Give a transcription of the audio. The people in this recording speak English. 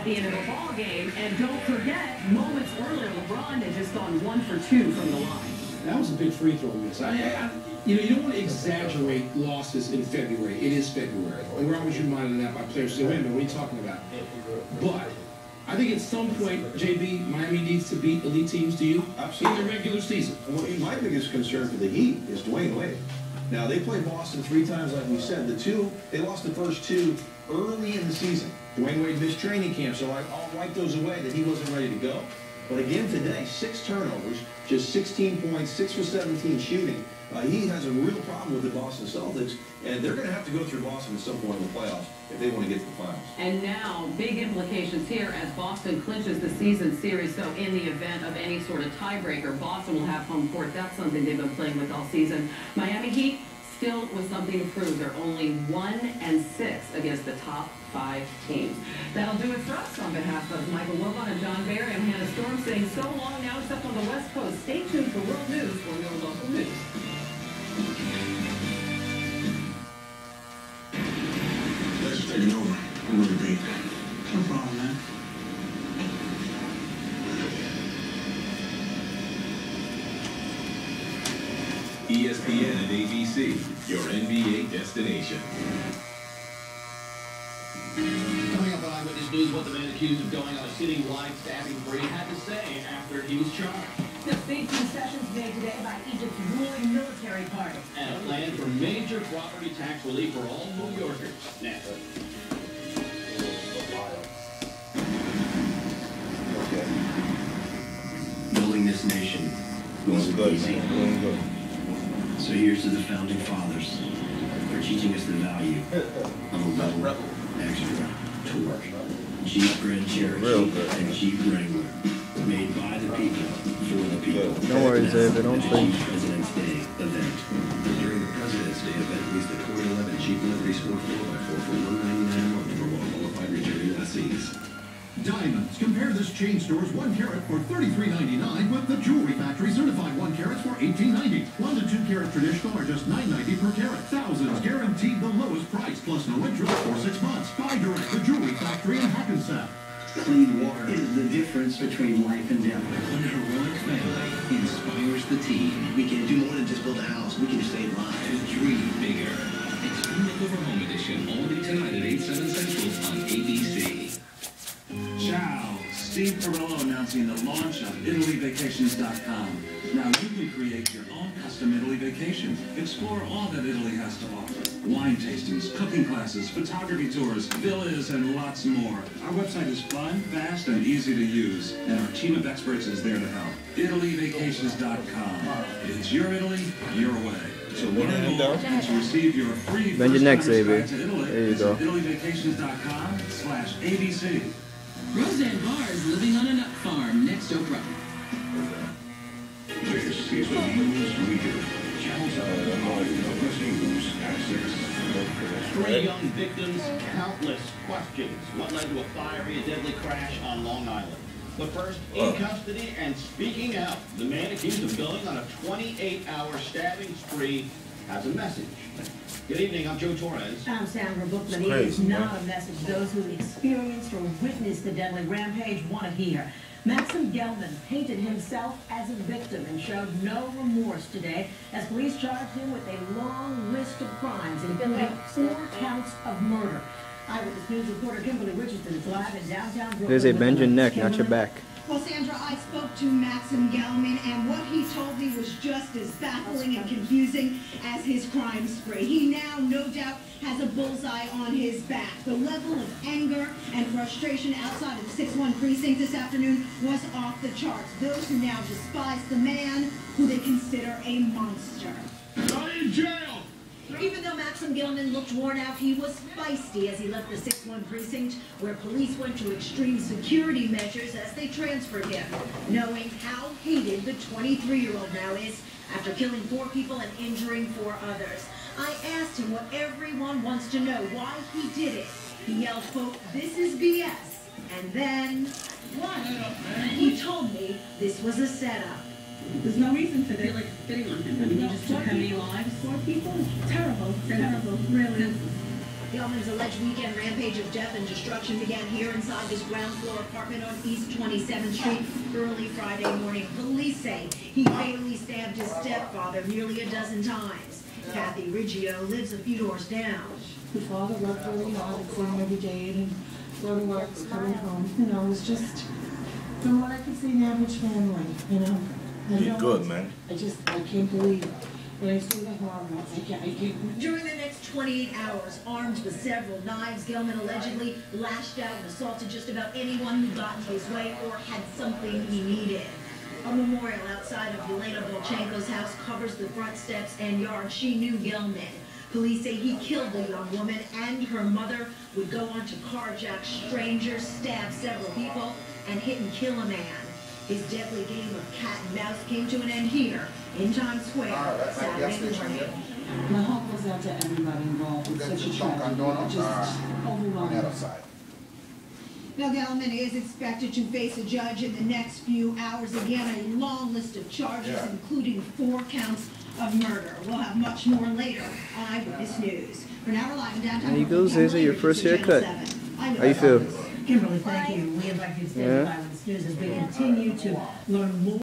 the end of a ball game. And don't forget, moments earlier, LeBron had just gone 1 for 2 from the line. That was a big free throw miss. You don't want to exaggerate losses in February. It is February. And we're always reminded of that by players saying, wait a minute, what are you talking about? But I think at some point, JB, Miami needs to beat elite teams, do you? Absolutely. In the regular season. Well, my biggest concern for the Heat is Dwayne Wade. Now, they played Boston 3 times, like we said. They lost the first 2 early in the season. Dwayne Wade missed training camp, so I'll wipe those away that he wasn't ready to go. But again today, 6 turnovers, just 16 points, 6 for 17 shooting. He has a real problem with the Boston Celtics, and they're going to have to go through Boston at some point in the playoffs if they want to get to the finals. And now, big implications here as Boston clinches the season series. So in the event of any sort of tiebreaker, Boston will have home court. That's something they've been playing with all season. Miami Heat still with something to prove. They're only 1-6 against the top 5 teams. That'll do it for us. On behalf of Michael Wilbon and John Barry, I'm Hannah Storm saying so long now, except on the West Coast. Stay tuned for World News for your local news. Let's take it over. I'm going to be. No problem, man. ESPN and ABC, your NBA destination. Coming up on Eyewitness News, what the man accused of going on a city-wide stabbing spree had to say after he was charged. The big concessions made today by Egypt's ruling military party. And a plan for major property tax relief for all New Yorkers. Next. Building this nation wasn't easy. So here's to the founding fathers for teaching us the value of a level, extra, torque, Jeep Grand Cherokee, and Jeep Wrangler. Made by the people, for the people. Don't worry, Zay, they don't think. President's Day event. During the President's Day event, lease the 2011 Jeep Liberty Sport 4x4 for $199 a month for all qualified returning lessees. Diamonds. Compare this chain store's 1 carat for $33.99 with the Jewelry Factory certified 1 carats for $18.90. 1 to 2 carat traditional are just $9.90 per carat. Thousands guaranteed the lowest price plus no interest for 6 months. Buy direct the Jewelry Factory in Hackensack. Clean water is the difference between life and death. One heroic family inspires the team. We can do more than just build a house. We can save lives. To dream bigger. Extreme Makeover Home Edition, all day tonight at 8, 7 Central on ABC. Ciao! Steve Carello announcing the launch of ItalyVacations.com. Now you can create your own custom Italy vacation. Explore all that Italy has to offer. Wine tastings, cooking classes, photography tours, villas, and lots more. Our website is fun, fast, and easy to use. And our team of experts is there to help. ItalyVacations.com. It's your Italy, your way. So learn more and to receive your free Bend your neck, Xavier. There you go. ItalyVacations.com/ABC. Roseanne Barr is living on a nut farm next Oprah. This is the News Leader. Channel 7 News at 6. 3 young victims, countless questions. What led to a fiery and deadly crash on Long Island? But first, in custody and speaking out, the man accused of going on a 28-hour stabbing spree has a message. Good evening, I'm Joe Torres. I'm Sandra Bookman. It is not a message those who experienced or witnessed the deadly rampage want to hear. Maxim Gelman painted himself as a victim and showed no remorse today as police charged him with a long list of crimes, including 4 counts of murder. Eyewitness News reporter Kimberly Richardson is live in downtown Brooklyn. There's a bend your neck, not your back. Well, Sandra, I spoke to Maxim Gelman, and what he told me was just as baffling and confusing as his crime spree. He now, no doubt, has a bullseye on his back. The level of anger and frustration outside of the 6-1 precinct this afternoon was off the charts. Those who now despise the man who they consider a monster. Not in jail! Even though Maxim Gelman looked worn out, he was feisty as he left the 6-1 precinct, where police went to extreme security measures as they transferred him, knowing how hated the 23-year-old now is after killing 4 people and injuring 4 others. I asked him what everyone wants to know, why he did it. He yelled, quote, "This is BS." And then, what? He told me this was a setup. There's no reason for this. Like fitting on him. I mean, he just took how many lives? 4 people? Terrible. Terrible. Really. Gelman's alleged weekend rampage of death and destruction began here inside this ground floor apartment on East 27th Street early Friday morning. Police say he fatally stabbed his stepfather nearly a dozen times. Kathy Riggio lives a few doors down. The father worked really hard and home every day and go to work, coming home. You know, it was just, from what I could see, an average family, you know. You're good, man. I can't believe it. When I see the horror, I can't. During the next 28 hours, armed with several knives, Gelman allegedly lashed out and assaulted just about anyone who got in his way or had something he needed. A memorial outside of Yelena Volchenko's house covers the front steps and yard. She knew Gelman. Police say he killed the young woman and her mother, would go on to carjack strangers, stab several people, and hit and kill a man. His deadly game of cat and mouse came to an end here in Times Square Saturday morning. My heart goes out to everybody involved. It's such a tragedy. Just overwhelming. Now, Gelman is expected to face a judge in the next few hours. Again, a long list of charges, including 4 counts of murder. We'll have much more later on Eyewitness News. For now, we're live in downtown. There you go, Zays, your first haircut. How you feel? Kimberly, thank you. We invite you to stay with Eyewitness News as we continue to learn more.